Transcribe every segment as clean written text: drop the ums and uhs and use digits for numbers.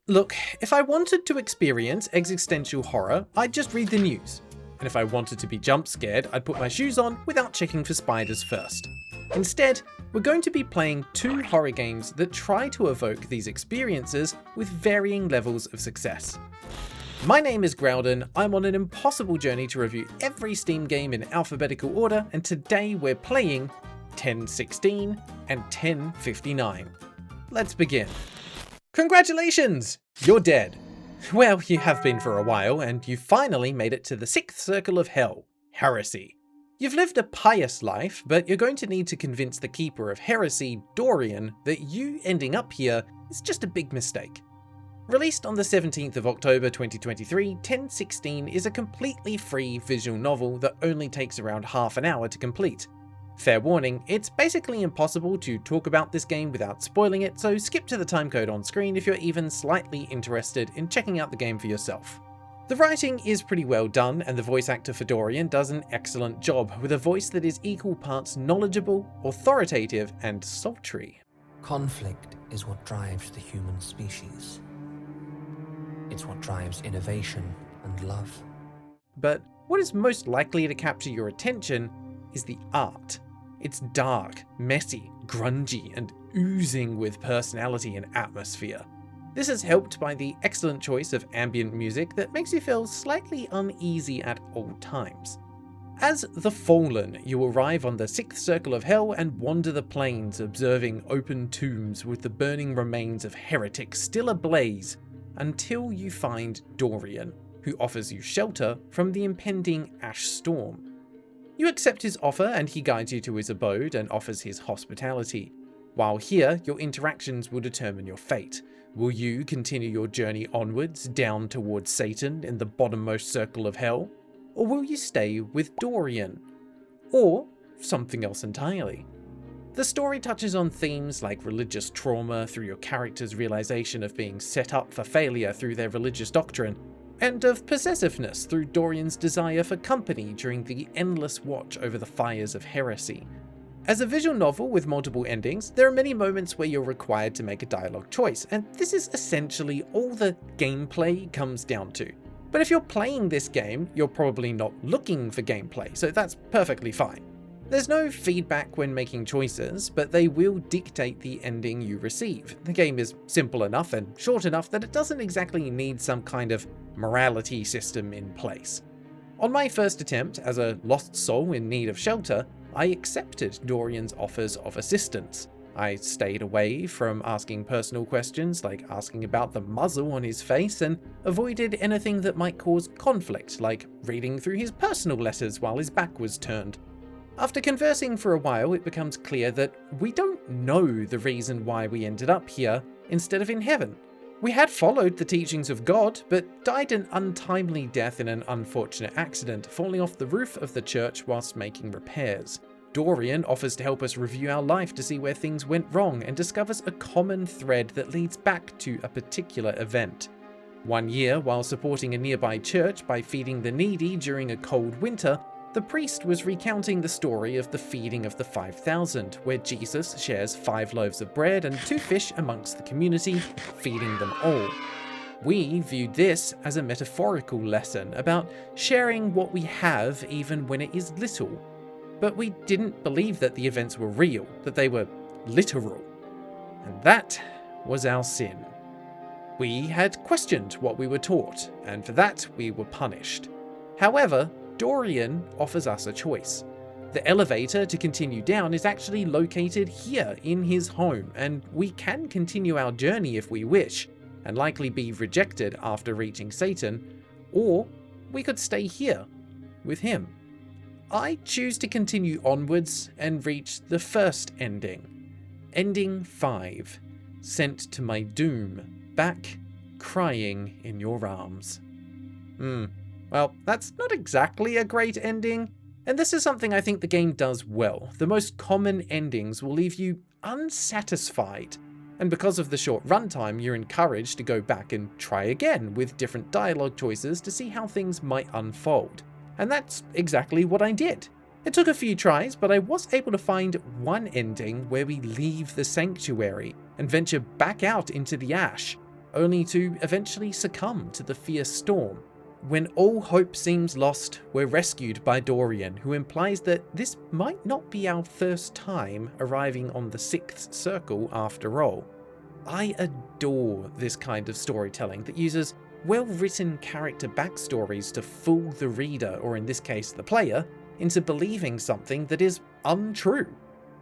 Look, if I wanted to experience existential horror, I'd just read the news. And if I wanted to be jump scared, I'd put my shoes on without checking for spiders first. Instead, we're going to be playing 2 horror games that try to evoke these experiences with varying levels of success. My name is Graeldon, I'm on an impossible journey to review every Steam game in alphabetical order, and today we're playing 1016 and 1059. Let's begin. Congratulations! You're dead. Well, you have been for a while, and you finally made it to the 6th circle of hell, heresy. You've lived a pious life, but you're going to need to convince the keeper of heresy, Dorian, that you ending up here is just a big mistake. Released on the 17th of October 2023, 1016 is a completely free visual novel that only takes around half an hour to complete. Fair warning, it's basically impossible to talk about this game without spoiling it, so skip to the timecode on screen if you're even slightly interested in checking out the game for yourself. The writing is pretty well done, and the voice actor for Dorian does an excellent job, with a voice that is equal parts knowledgeable, authoritative, and sultry. Conflict is what drives the human species. It's what drives innovation and love. But what is most likely to capture your attention is the art. It's dark, messy, grungy, and oozing with personality and atmosphere. This is helped by the excellent choice of ambient music that makes you feel slightly uneasy at all times. As the Fallen, you arrive on the 6th circle of hell and wander the plains, observing open tombs with the burning remains of heretics still ablaze, until you find Dorian, who offers you shelter from the impending ash storm. You accept his offer and he guides you to his abode and offers his hospitality. While here, your interactions will determine your fate. Will you continue your journey onwards, down towards Satan in the bottommost circle of hell? Or will you stay with Dorian? Or something else entirely? The story touches on themes like religious trauma through your character's realization of being set up for failure through their religious doctrine, and of possessiveness through Dorian's desire for company during the endless watch over the fires of heresy. As a visual novel with multiple endings, there are many moments where you're required to make a dialogue choice, and this is essentially all the gameplay comes down to. But if you're playing this game, you're probably not looking for gameplay, so that's perfectly fine. There's no feedback when making choices, but they will dictate the ending you receive. The game is simple enough and short enough that it doesn't exactly need some kind of morality system in place. On my first attempt as a lost soul in need of shelter, I accepted Dorian's offers of assistance. I stayed away from asking personal questions like asking about the muzzle on his face, and avoided anything that might cause conflict, like reading through his personal letters while his back was turned. After conversing for a while, it becomes clear that we don't know the reason why we ended up here instead of in heaven. We had followed the teachings of God, but died an untimely death in an unfortunate accident, falling off the roof of the church whilst making repairs. Dorian offers to help us review our life to see where things went wrong, and discovers a common thread that leads back to a particular event. One year, while supporting a nearby church by feeding the needy during a cold winter, the priest was recounting the story of the feeding of the 5,000, where Jesus shares 5 loaves of bread and 2 fish amongst the community, feeding them all. We viewed this as a metaphorical lesson about sharing what we have even when it is little. But we didn't believe that the events were real, that they were literal. And that was our sin. We had questioned what we were taught, and for that we were punished. However, Dorian offers us a choice. The elevator to continue down is actually located here in his home, and we can continue our journey if we wish, and likely be rejected after reaching Satan, or we could stay here with him. I choose to continue onwards and reach the first ending. Ending 5. Sent to my doom, back, crying in your arms. Well, that's not exactly a great ending, and this is something I think the game does well. The most common endings will leave you unsatisfied, and because of the short runtime, you're encouraged to go back and try again with different dialogue choices to see how things might unfold. And that's exactly what I did. It took a few tries, but I was able to find one ending where we leave the sanctuary and venture back out into the ash. only to eventually succumb to the fierce storm. When all hope seems lost, we're rescued by Dorian, who implies that this might not be our first time arriving on the sixth circle after all. I adore this kind of storytelling that uses well-written character backstories to fool the reader, or in this case the player, into believing something that is untrue.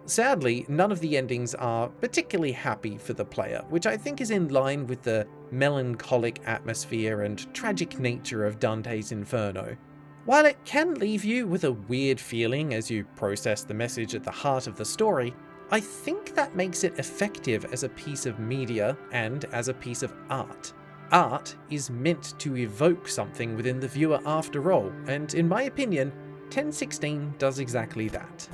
Sadly, none of the endings are particularly happy for the player, which I think is in line with the melancholic atmosphere and tragic nature of Dante's Inferno. While it can leave you with a weird feeling as you process the message at the heart of the story, I think that makes it effective as a piece of media and as a piece of art. Art is meant to evoke something within the viewer after all, and in my opinion, 1016 does exactly that.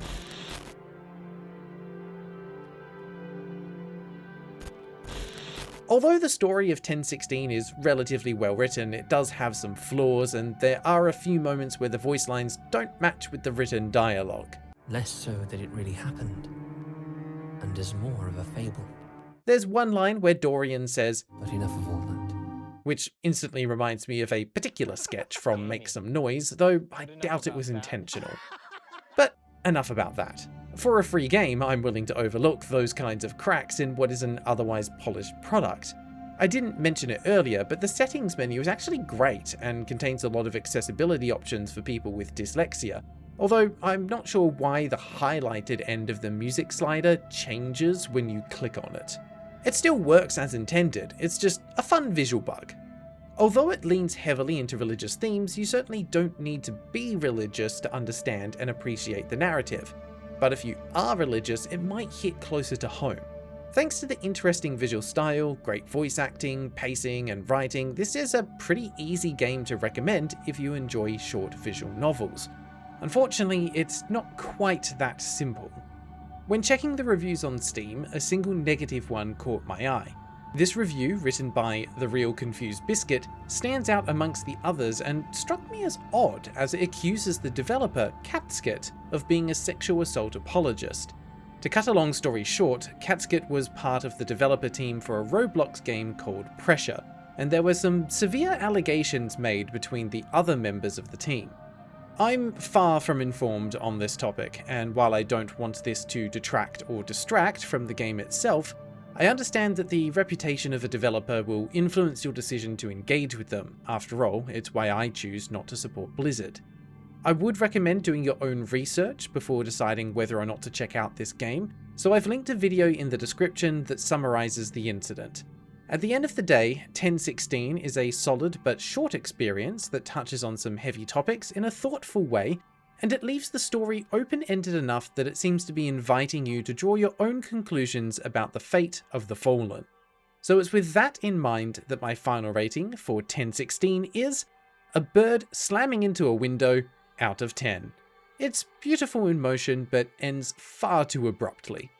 Although the story of 1016 is relatively well written, it does have some flaws, and there are a few moments where the voice lines don't match with the written dialogue. Less so that it really happened, and is more of a fable. There's one line where Dorian says, "But enough of all that." which instantly reminds me of a particular sketch from Make Some Noise, though I doubt it was intentional. But enough about that. For a free game, I'm willing to overlook those kinds of cracks in what is an otherwise polished product. I didn't mention it earlier, but the settings menu is actually great and contains a lot of accessibility options for people with dyslexia, although I'm not sure why the highlighted end of the music slider changes when you click on it. It still works as intended, it's just a fun visual bug. Although it leans heavily into religious themes, you certainly don't need to be religious to understand and appreciate the narrative. But if you are religious, it might hit closer to home. Thanks to the interesting visual style, great voice acting, pacing, and writing, this is a pretty easy game to recommend if you enjoy short visual novels. Unfortunately, it's not quite that simple. When checking the reviews on Steam, a single negative one caught my eye. This review, written by The Real Confused Biscuit, stands out amongst the others and struck me as odd as it accuses the developer, Catskit, of being a sexual assault apologist. To cut a long story short, Catskit was part of the developer team for a Roblox game called Pressure, and there were some severe allegations made between the other members of the team. I'm far from informed on this topic, and while I don't want this to detract or distract from the game itself, I understand that the reputation of a developer will influence your decision to engage with them. After all, it's why I choose not to support Blizzard. I would recommend doing your own research before deciding whether or not to check out this game, so I've linked a video in the description that summarizes the incident. At the end of the day, 1016 is a solid but short experience that touches on some heavy topics in a thoughtful way, and it leaves the story open-ended enough that it seems to be inviting you to draw your own conclusions about the fate of the fallen. So it's with that in mind that my final rating for 1016 is a bird slamming into a window out of 10. It's beautiful in motion, but ends far too abruptly.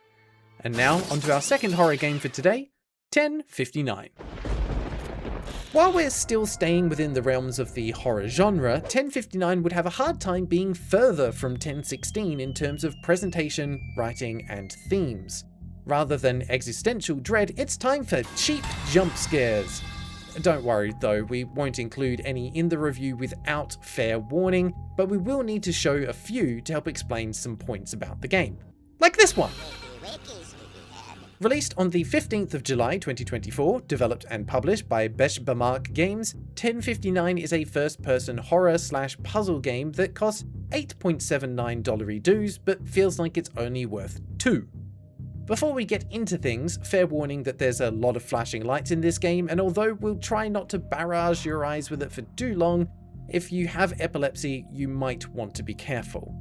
And now, onto our second horror game for today, 1059. While we're still staying within the realms of the horror genre, 1059 would have a hard time being further from 1016 in terms of presentation, writing, and themes. Rather than existential dread, it's time for cheap jump scares. Don't worry though, we won't include any in the review without fair warning, but we will need to show a few to help explain some points about the game. Like this one! Released on the 15th of July 2024, developed and published by Beshbamark Games, 1059 is a first-person horror/puzzle game that costs $8.79 dues, but feels like it's only worth $2. Before we get into things, fair warning that there's a lot of flashing lights in this game, and although we'll try not to barrage your eyes with it for too long, if you have epilepsy, you might want to be careful.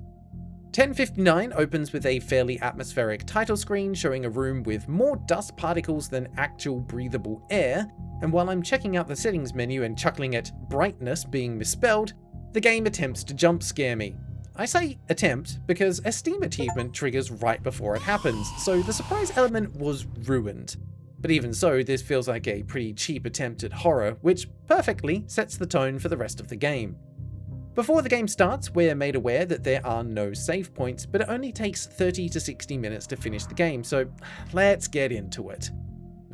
1059 opens with a fairly atmospheric title screen showing a room with more dust particles than actual breathable air, and while I'm checking out the settings menu and chuckling at brightness being misspelled, the game attempts to jump scare me. I say attempt because a Steam achievement triggers right before it happens, so the surprise element was ruined. But even so, this feels like a pretty cheap attempt at horror, which perfectly sets the tone for the rest of the game. Before the game starts, we're made aware that there are no save points, but it only takes 30 to 60 minutes to finish the game, so let's get into it.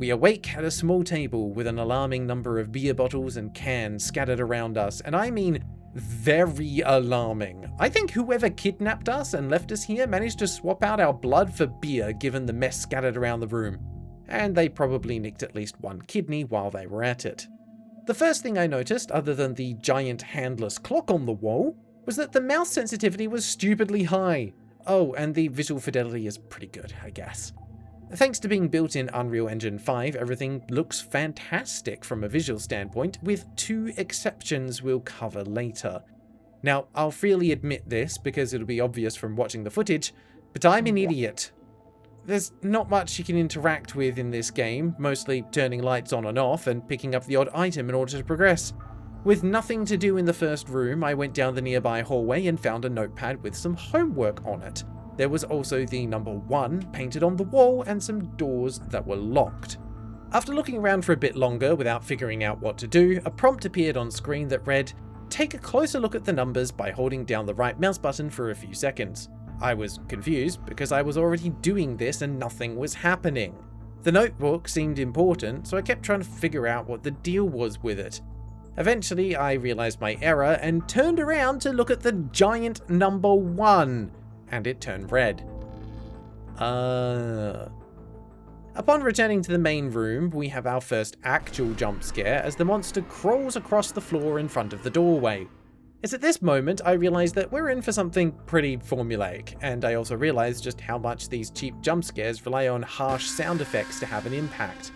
We awake at a small table with an alarming number of beer bottles and cans scattered around us, and I mean very alarming. I think whoever kidnapped us and left us here managed to swap out our blood for beer given the mess scattered around the room, and they probably nicked at least one kidney while they were at it. The first thing I noticed, other than the giant handless clock on the wall, was that the mouse sensitivity was stupidly high. Oh, and the visual fidelity is pretty good, I guess. Thanks to being built in Unreal Engine 5, everything looks fantastic from a visual standpoint, with 2 exceptions we'll cover later. Now, I'll freely admit this because it'll be obvious from watching the footage, but I'm an idiot. There's not much you can interact with in this game, mostly turning lights on and off and picking up the odd item in order to progress. With nothing to do in the first room, I went down the nearby hallway and found a notepad with some homework on it. There was also the number 1 painted on the wall and some doors that were locked. After looking around for a bit longer without figuring out what to do, a prompt appeared on screen that read, "Take a closer look at the numbers by holding down the right mouse button for a few seconds." I was confused because I was already doing this and nothing was happening. The notebook seemed important, so I kept trying to figure out what the deal was with it. Eventually, I realized my error and turned around to look at the giant number 1. And it turned red. Upon returning to the main room, we have our first actual jump scare as the monster crawls across the floor in front of the doorway. It's at this moment I realize that we're in for something pretty formulaic, and I also realize just how much these cheap jump scares rely on harsh sound effects to have an impact.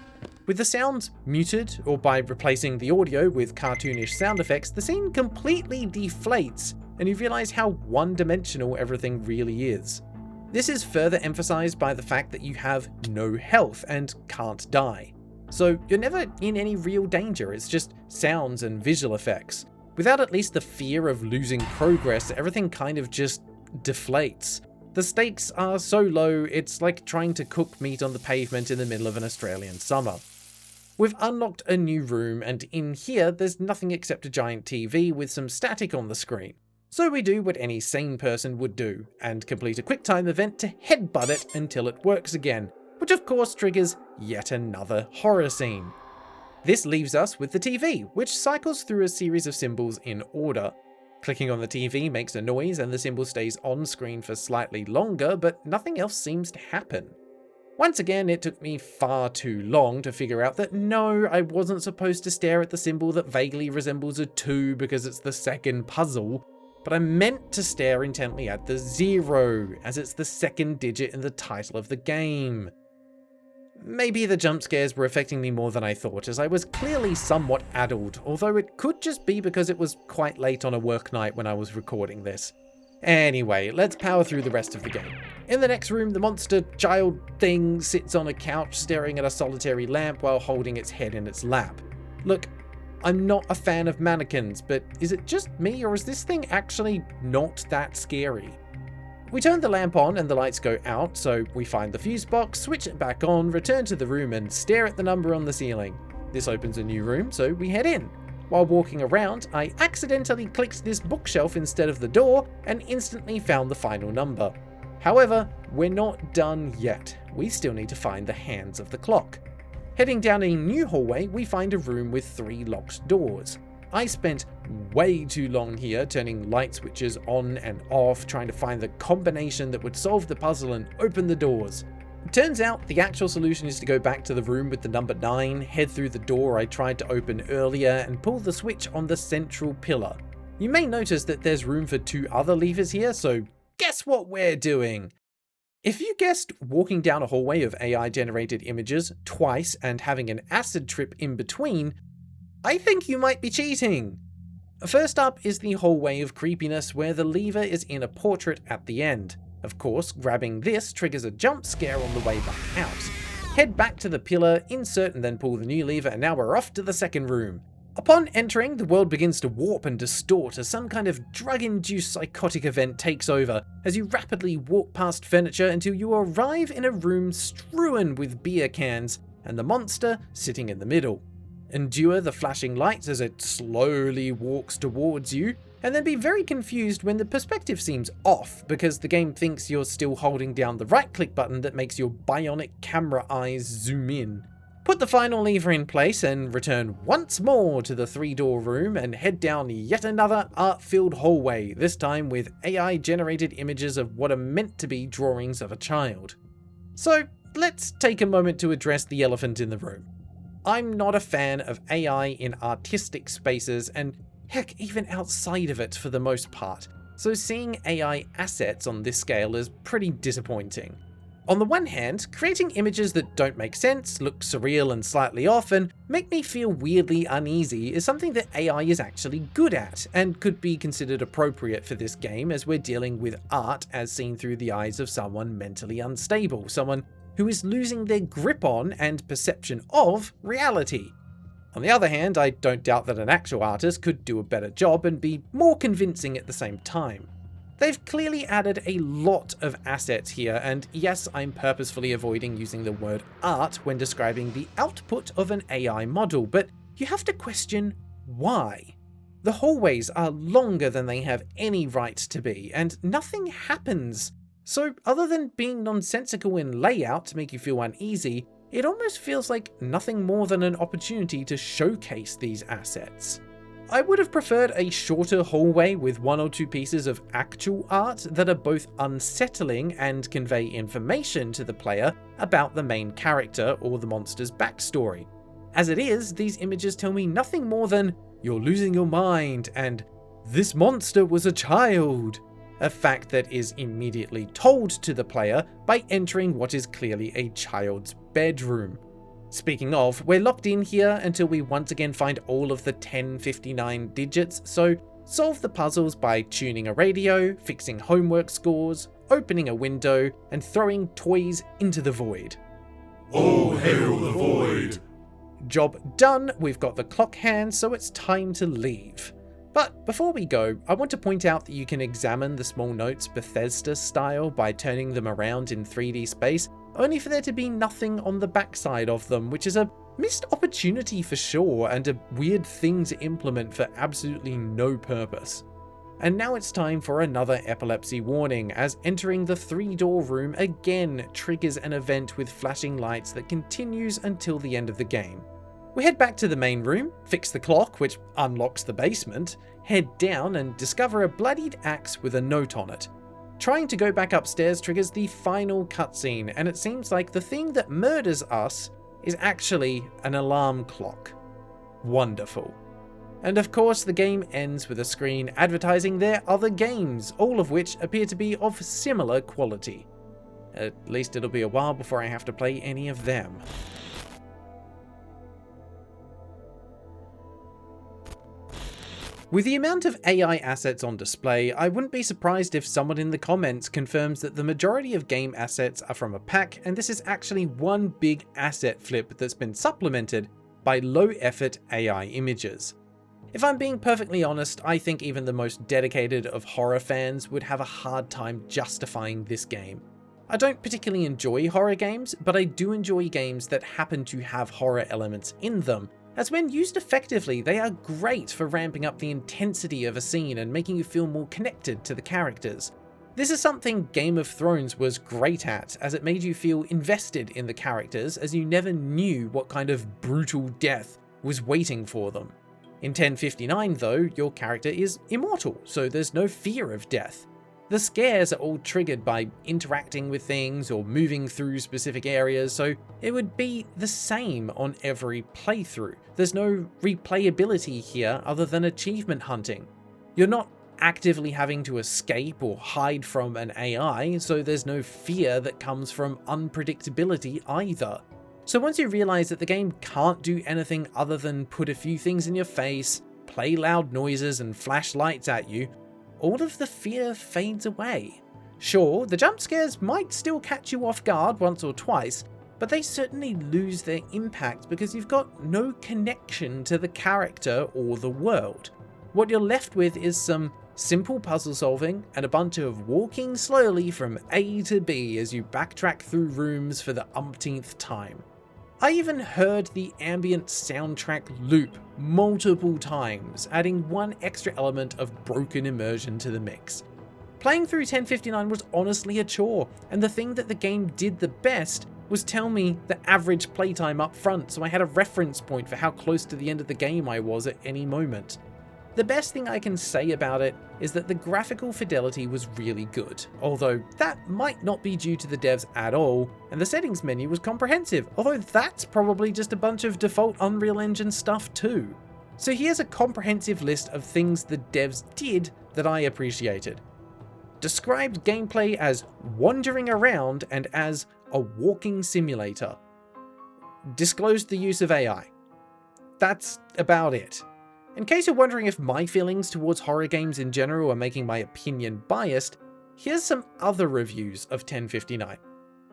With the sounds muted, or by replacing the audio with cartoonish sound effects, the scene completely deflates, and you realize how one-dimensional everything really is. This is further emphasized by the fact that you have no health and can't die. So you're never in any real danger, it's just sounds and visual effects. Without at least the fear of losing progress, everything kind of just deflates. The stakes are so low, it's like trying to cook meat on the pavement in the middle of an Australian summer. We've unlocked a new room, and in here there's nothing except a giant TV with some static on the screen. So we do what any sane person would do, and complete a QuickTime event to headbutt it until it works again, which of course triggers yet another horror scene. This leaves us with the TV, which cycles through a series of symbols in order. Clicking on the TV makes a noise and the symbol stays on screen for slightly longer, but nothing else seems to happen. Once again, it took me far too long to figure out that no, I wasn't supposed to stare at the symbol that vaguely resembles a 2 because it's the second puzzle, but I meant to stare intently at the 0, as it's the second digit in the title of the game. Maybe the jump scares were affecting me more than I thought, as I was clearly somewhat addled, although it could just be because it was quite late on a work night when I was recording this. Anyway, let's power through the rest of the game. In the next room, the monster child thing sits on a couch staring at a solitary lamp while holding its head in its lap. Look, I'm not a fan of mannequins, but is it just me or is this thing actually not that scary? We turn the lamp on and the lights go out, so we find the fuse box, switch it back on, return to the room and stare at the number on the ceiling. This opens a new room, so we head in. While walking around, I accidentally clicked this bookshelf instead of the door and instantly found the final number. However, we're not done yet. We still need to find the hands of the clock. Heading down a new hallway, we find a room with 3 locked doors. I spent way too long here turning light switches on and off, trying to find the combination that would solve the puzzle and open the doors. It turns out the actual solution is to go back to the room with the number 9, head through the door I tried to open earlier, and pull the switch on the central pillar. You may notice that there's room for 2 other levers here, so guess what we're doing? If you guessed walking down a hallway of AI-generated images twice and having an acid trip in between, I think you might be cheating. First up is the hallway of creepiness where the lever is in a portrait at the end. Of course, grabbing this triggers a jump scare on the way back out. Head back to the pillar, insert and then pull the new lever, and now we're off to the second room. Upon entering, the world begins to warp and distort as some kind of drug-induced psychotic event takes over as you rapidly walk past furniture until you arrive in a room strewn with beer cans and the monster sitting in the middle. Endure the flashing lights as it slowly walks towards you, and then be very confused when the perspective seems off because the game thinks you're still holding down the right-click button that makes your bionic camera eyes zoom in. Put the final lever in place and return once more to the 3-door room and head down yet another art-filled hallway, this time with AI-generated images of what are meant to be drawings of a child. So let's take a moment to address the elephant in the room. I'm not a fan of AI in artistic spaces, and heck, even outside of it for the most part, so seeing AI assets on this scale is pretty disappointing. On the one hand, creating images that don't make sense, look surreal and slightly off, and make me feel weirdly uneasy is something that AI is actually good at, and could be considered appropriate for this game as we're dealing with art as seen through the eyes of someone mentally unstable, someone who is losing their grip on and perception of reality. On the other hand, I don't doubt that an actual artist could do a better job and be more convincing at the same time. They've clearly added a lot of assets here, and yes, I'm purposefully avoiding using the word art when describing the output of an AI model, but you have to question why. The hallways are longer than they have any right to be, and nothing happens. So other than being nonsensical in layout to make you feel uneasy, it almost feels like nothing more than an opportunity to showcase these assets. I would have preferred a shorter hallway with 1 or 2 pieces of actual art that are both unsettling and convey information to the player about the main character or the monster's backstory. As it is, these images tell me nothing more than, "You're losing your mind," and "This monster was a child," a fact that is immediately told to the player by entering what is clearly a child's bedroom. Speaking of, we're locked in here until we once again find all of the 1059 digits, so solve the puzzles by tuning a radio, fixing homework scores, opening a window, and throwing toys into the void. Oh, hail the void! Job done, we've got the clock hand, so it's time to leave. But before we go, I want to point out that you can examine the small notes Bethesda style by turning them around in 3D space, only for there to be nothing on the backside of them, which is a missed opportunity for sure, and a weird thing to implement for absolutely no purpose. And now it's time for another epilepsy warning, as entering the 3-door room again triggers an event with flashing lights that continues until the end of the game. We head back to the main room, fix the clock, which unlocks the basement, head down and discover a bloodied axe with a note on it. Trying to go back upstairs triggers the final cutscene, and it seems like the thing that murders us is actually an alarm clock. Wonderful. And of course, the game ends with a screen advertising their other games, all of which appear to be of similar quality. At least it'll be a while before I have to play any of them. With the amount of AI assets on display, I wouldn't be surprised if someone in the comments confirms that the majority of game assets are from a pack, and this is actually one big asset flip that's been supplemented by low-effort AI images. If I'm being perfectly honest, I think even the most dedicated of horror fans would have a hard time justifying this game. I don't particularly enjoy horror games, but I do enjoy games that happen to have horror elements in them, as when used effectively, they are great for ramping up the intensity of a scene and making you feel more connected to the characters. This is something Game of Thrones was great at, as it made you feel invested in the characters, as you never knew what kind of brutal death was waiting for them. In 1059 though, your character is immortal, so there's no fear of death. The scares are all triggered by interacting with things or moving through specific areas, so it would be the same on every playthrough. There's no replayability here other than achievement hunting. You're not actively having to escape or hide from an AI, so there's no fear that comes from unpredictability either. So once you realize that the game can't do anything other than put a few things in your face, play loud noises and flash lights at you, all of the fear fades away. Sure, the jump scares might still catch you off guard once or twice, but they certainly lose their impact because you've got no connection to the character or the world. What you're left with is some simple puzzle solving and a bunch of walking slowly from A to B as you backtrack through rooms for the umpteenth time. I even heard the ambient soundtrack loop multiple times, adding one extra element of broken immersion to the mix. Playing through 1059 was honestly a chore, and the thing that the game did the best was tell me the average playtime up front, so I had a reference point for how close to the end of the game I was at any moment. The best thing I can say about it is that the graphical fidelity was really good, although that might not be due to the devs at all, and the settings menu was comprehensive, although that's probably just a bunch of default Unreal Engine stuff too. So here's a comprehensive list of things the devs did that I appreciated. Described gameplay as wandering around and as a walking simulator. Disclosed the use of AI. That's about it. In case you're wondering if my feelings towards horror games in general are making my opinion biased, here's some other reviews of 1059.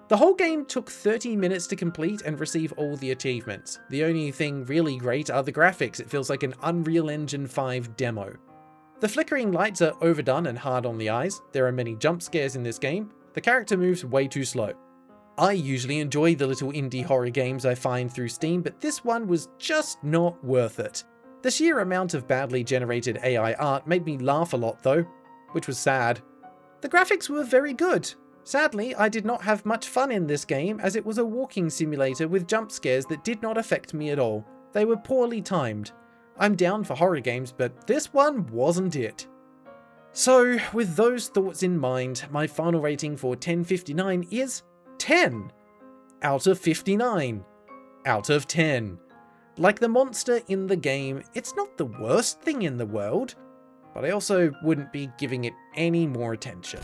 The whole game took 30 minutes to complete and receive all the achievements. The only thing really great are the graphics. It feels like an Unreal Engine 5 demo. The flickering lights are overdone and hard on the eyes. There are many jump scares in this game. The character moves way too slow. I usually enjoy the little indie horror games I find through Steam, but this one was just not worth it. The sheer amount of badly generated AI art made me laugh a lot though, which was sad. The graphics were very good. Sadly, I did not have much fun in this game as it was a walking simulator with jump scares that did not affect me at all. They were poorly timed. I'm down for horror games, but this one wasn't it. So, with those thoughts in mind, my final rating for 1059 is 10 out of 59 out of 10. Like the monster in the game, it's not the worst thing in the world, but I also wouldn't be giving it any more attention.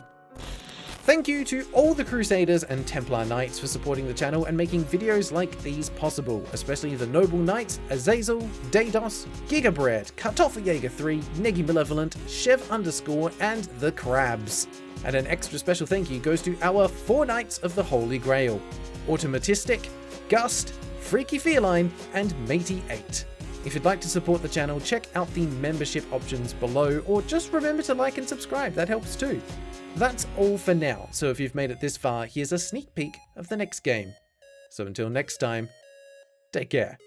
Thank you to all the Crusaders and Templar Knights for supporting the channel and making videos like these possible, especially the Noble Knights, Azazel, Dados, Gigabread, Kartoffeljager3, Neggy Malevolent, Chev_, and the Crabs. And an extra special thank you goes to our 4 Knights of the Holy Grail, Automatistic, Gust, Freaky Feline, and Matey8. If you'd like to support the channel, check out the membership options below, or just remember to like and subscribe, that helps too. That's all for now, so if you've made it this far, here's a sneak peek of the next game. So until next time, take care.